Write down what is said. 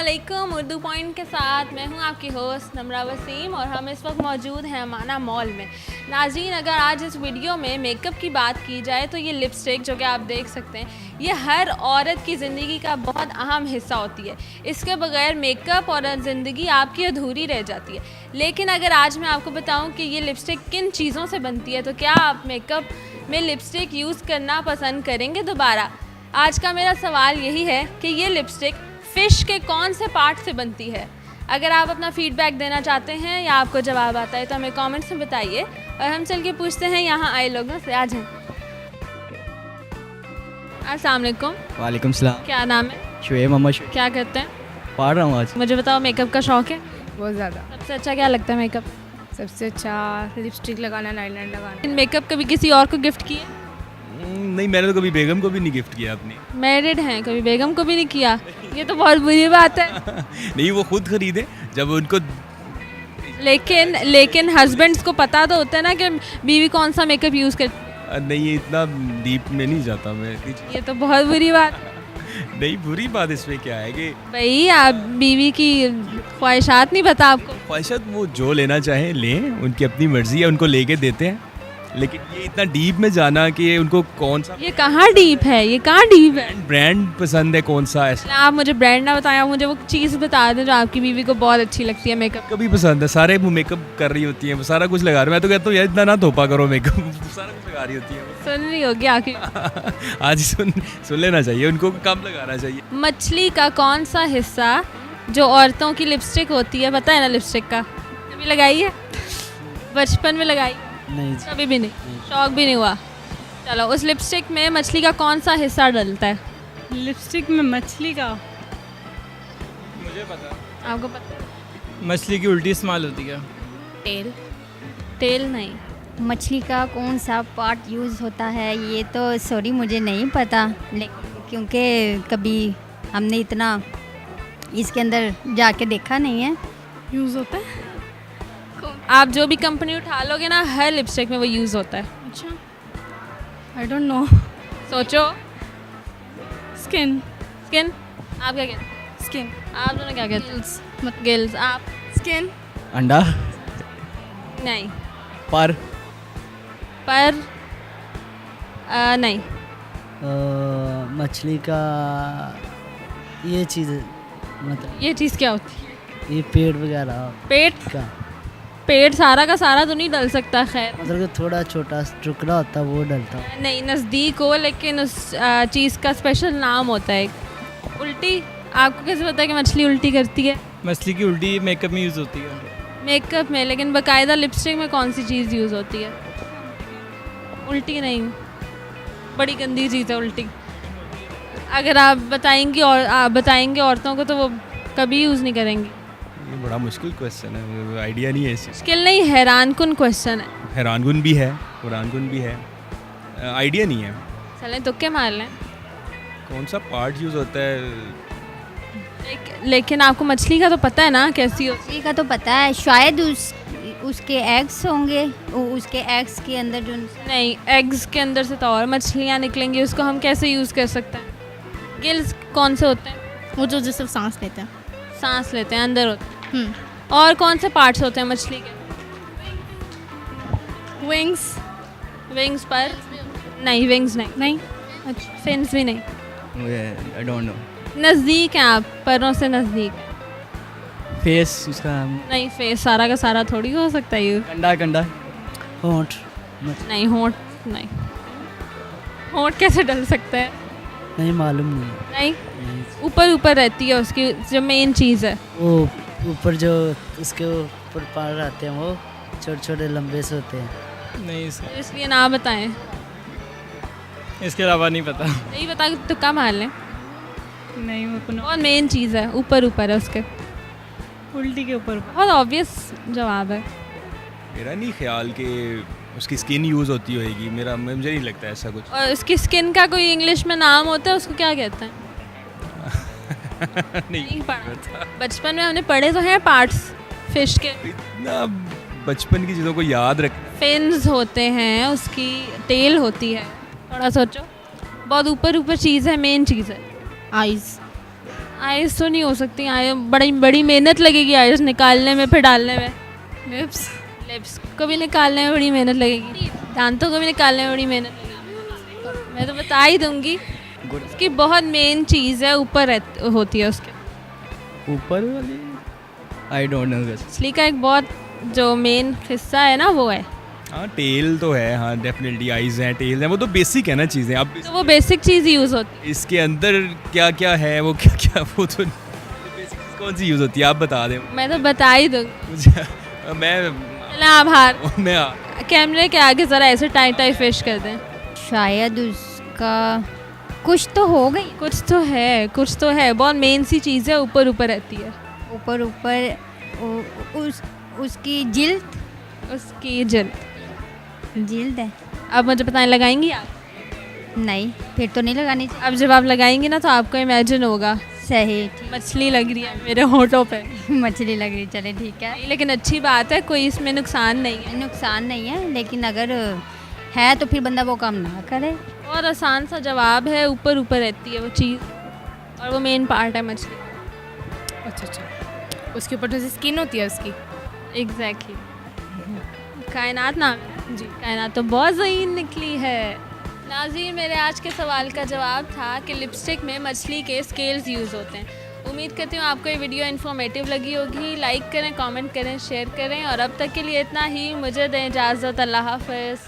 अस्सलामुअलैकुम। उर्दू पॉइंट के साथ मैं हूं आपकी होस्ट नम्रा वसीम और हम इस वक्त मौजूद हैं अमाना मॉल में। नाज़रीन, अगर आज इस वीडियो में मेकअप की बात की जाए तो ये लिपस्टिक जो कि आप देख सकते हैं, ये हर औरत की ज़िंदगी का बहुत अहम हिस्सा होती है। इसके बगैर मेकअप और ज़िंदगी आपकी अधूरी रह जाती है। लेकिन अगर आज मैं आपको बताऊं कि ये लिपस्टिक किन चीज़ों से बनती है तो क्या आप मेकअप में लिपस्टिक यूज़ करना पसंद करेंगे दोबारा? आज का मेरा सवाल यही है कि ये लिपस्टिक फ़िश के कौन से पार्ट से बनती है। अगर आप अपना फीडबैक देना चाहते हैं या आपको जवाब आता है तो हमें कमेंट्स में बताइए और हम चल के पूछते हैं यहाँ आए लोगों से। आज हैं। अस्सलाम वालेकुम। वालेकुम सलाम। क्या नाम है? शुएब मोहम्मद शुएब। क्या करते हैं? पढ़ रहा हूँ आज। मुझे बताओ, मेकअप का शौक़ है? बहुत ज़्यादा। सबसे अच्छा क्या लगता है मेकअप? सबसे अच्छा लिपस्टिक लगाना, लाइनर लगाना। मेकअप कभी किसी और को गिफ्ट किया? नहीं, मैंने तो कभी बेगम को भी नहीं गिफ्ट किया अपनी। मैरिड हैं, कभी बेगम को भी नहीं किया? ये तो बहुत बुरी बात है। नहीं, वो खुद खरीदे जब उनको। लेकिन हस्बैंड्स को पता तो होता है ना कि बीवी कौन सा मेकअप यूज़ करती है। नहीं, इतना डीप में नहीं जाता मैं। ये तो बहुत बुरी बात है। नहीं, बुरी बात इसमें क्या है कि भाई, आप बीवी की ख्वाहिशात नहीं पता आपको? ख्वाहिशात वो जो लेना चाहें लें, उनकी अपनी मर्जी है, उनको लेके देते हैं। लेकिन ये इतना डीप में जाना कि उनको कौन सा ये कहाँ डीप है, ये कहाँ डीप है? ब्रांड पसंद है, कौन सा ऐसा। आप मुझे ब्रांड ना बताएं, आप मुझे वो चीज़ बता दें जो आपकी बीवी को बहुत अच्छी लगती है मेकअप। कभी पसंद है, सारे वो मेकअप कर रही होती हैं, सारा कुछ लगा रही। मैं तो कहता हूँ यार इतना ना धोपा करो मेकअप, सारा कुछ लगा रही होती है। सुन रही होगी आखिर। आज सुन लेना चाहिए, उनको कम लगाना चाहिए। मछली का कौन सा हिस्सा जो औरतों की लिपस्टिक होती है, पता है ना लिपस्टिक का? कभी लगाई है? बचपन में लगाई? नहीं। कभी भी नहीं? शौक भी नहीं हुआ? चलो, उस लिपस्टिक में मछली का कौन सा हिस्सा डलता है? लिपस्टिक में मछली का? मुझे पता। आपको पता है? मछली की उल्टी इस्तेमाल होती है। तेल? तेल नहीं। मछली का कौन सा पार्ट यूज़ होता है, ये तो सॉरी मुझे नहीं पता, क्योंकि कभी हमने इतना इसके अंदर जाके देखा नहीं है। यूज़ होता है? आप जो भी कंपनी उठा लोगे ना, हर लिपस्टिक में वो यूज़ होता है। अच्छा, आई डोंट नो। सोचो। स्किन। स्किन? आप क्या कहते हैं? स्किन। आप दोनों क्या कहते हैं? गिल्स। आप? स्किन। अंडा। नहीं। पर। नहीं। मछली का ये चीज़, मतलब ये चीज़ क्या होती है? ये पेड़ वगैरह पेट का, पेट सारा का सारा तो नहीं डल सकता। खैर, मतलब कि थोड़ा छोटा टुकड़ा होता है वो डलता है। नहीं, नज़दीक हो, लेकिन उस चीज़ का स्पेशल नाम होता है। उल्टी? आपको कैसे पता है कि मछली उल्टी करती है? मछली की उल्टी मेकअप में यूज़ होती है। मेकअप में? लेकिन बाकायदा लिपस्टिक में कौन सी चीज़ यूज़ होती है? उल्टी नहीं, बड़ी गंदी चीज़ है उल्टी। अगर आप बताएंगे औरतों को तो वो कभी यूज़ नहीं करेंगी। ये बड़ा मुश्किल क्वेश्चन है, आइडिया नहीं है इस चीज़। मुश्किल नहीं, हैरानकुन क्वेश्चन है। हैरानकुन भी है, कुरानकुन भी है, आइडिया नहीं है। चलें तुक्के मार लें। कौन सा पार्ट यूज़ होता है? लेकिन आपको मछली का तो पता है ना कैसी हो? मछली का तो पता है, शायद उसके एग्स होंगे, उसके एग्स के अंदर जो। नहीं, एग्स के अंदर से तो और मछलियाँ निकलेंगी, उसको हम कैसे यूज़ कर सकते हैं? गिल्स कौन से होते हैं? वो जो सिर्फ सांस लेते हैं। सांस लेते हैं, अंदर होते हैं। और कौन से पार्ट्स होते हैं मछली के? विंग्स। विंग्स पर? नहीं, विंग्स नहीं। नहीं। अच्छा, फिन्स भी नहीं। मुझे आई डोंट नो। नज़दीक हैं आप, पैरों से नज़दीक। फेस उसका। नहीं, फेस सारा का सारा थोड़ी हो सकता है ये। कंडा। कंडा। होंठ। नहीं, होंठ नहीं। होंठ कैसे डल सकता है? नहीं मालूम नहीं। नहीं, ऊपर रहती है उसकी जो मेन चीज़ है। वो ऊपर जो उसके ऊपर पार आते हैं वो छोटे छोटे लंबे से होते हैं। नहीं, इसलिए ना बताएं। इसके अलावा नहीं पता। नहीं बता तो कम मार लें। नहीं, वो को बहुत मेन चीज़ है, ऊपर है उसके। उल्टी के ऊपर। बहुत ऑब्वियस जवाब है। मेरा नहीं ख्याल कि उसकी स्किन यूज़ होती होएगी, मुझे नहीं लगता ऐसा कुछ। और उसकी स्किन का कोई इंग्लिश में नाम होता है, उसको क्या कहते हैं? नहीं पढ़ा। बचपन में हमने पढ़े तो हैं पार्ट्स फिश के। इतना बचपन की चीज़ों को याद रख। फिन्स होते हैं, उसकी टेल होती है। थोड़ा सोचो, बहुत ऊपर चीज़ है, मेन चीज़ है। आइज़। आइस तो नहीं हो सकती, आई बड़ी बड़ी मेहनत लगेगी आइस निकालने में फिर डालने में। लिप्स लिप्स को भी निकालने में बड़ी मेहनत लगेगी, दांतों को भी निकालने में बड़ी मेहनत लगेगी। मैं तो बता ही दूंगी, उसकी बहुत मेन चीज़ है, ऊपर होती है उसके। ऊपर वाली आई डोंट नो बस। मछली का एक बहुत जो मेन हिस्सा है ना वो है, हाँ टेल तो है, हाँ डेफिनेटली आइज हैं, टेल हैं, वो तो बेसिक है ना चीज़ें। अब तो वो बेसिक चीज़ यूज़ होती है। इसके अंदर क्या क्या है, वो क्या क्या, वो तो बेसिक कौन सी यूज़ होती है आप बता दें मैं तो बता ही दूंगी। मुझे। मैं चलें आभार, मैं कैमरे के आगे ज़रा ऐसे टाइट टाइट फिश कर दें। शायद उसका कुछ तो हो गई, कुछ तो है, कुछ तो है, बहुत मेन सी चीज़ है, ऊपर ऊपर रहती है। ऊपर ऊपर उसकी जिल्द उसकी जिल्द जिल्द है। अब मुझे बताएं, लगाएंगी आप? नहीं, फिर तो नहीं लगानी चाहिए। अब जब आप लगाएंगी ना तो आपको इमेजिन होगा सही, मछली लग रही है मेरे होठों पे। मछली लग रही, चले ठीक है। लेकिन अच्छी बात है, कोई इसमें नुकसान नहीं है। नुकसान नहीं है, लेकिन अगर है तो फिर बंदा वो काम ना करे। और आसान सा जवाब है, ऊपर ऊपर रहती है वो चीज़, और वो मेन पार्ट है मछली। अच्छा, उसके ऊपर जैसे स्किन होती है उसकी। एग्जैक्टली। कायनात नाम है जी, कायनात तो बहुत ज़हीन निकली है। नाज़रीन, मेरे आज के सवाल का जवाब था कि लिपस्टिक में मछली के स्केल्स यूज़ होते हैं। उम्मीद करती हूँ आपको ये वीडियो इन्फॉर्मेटिव लगी होगी। लाइक करें, कमेंट करें, शेयर करें, और अब तक के लिए इतना ही। मुझे दें इजाज़त। अल्लाह हाफ़िज़।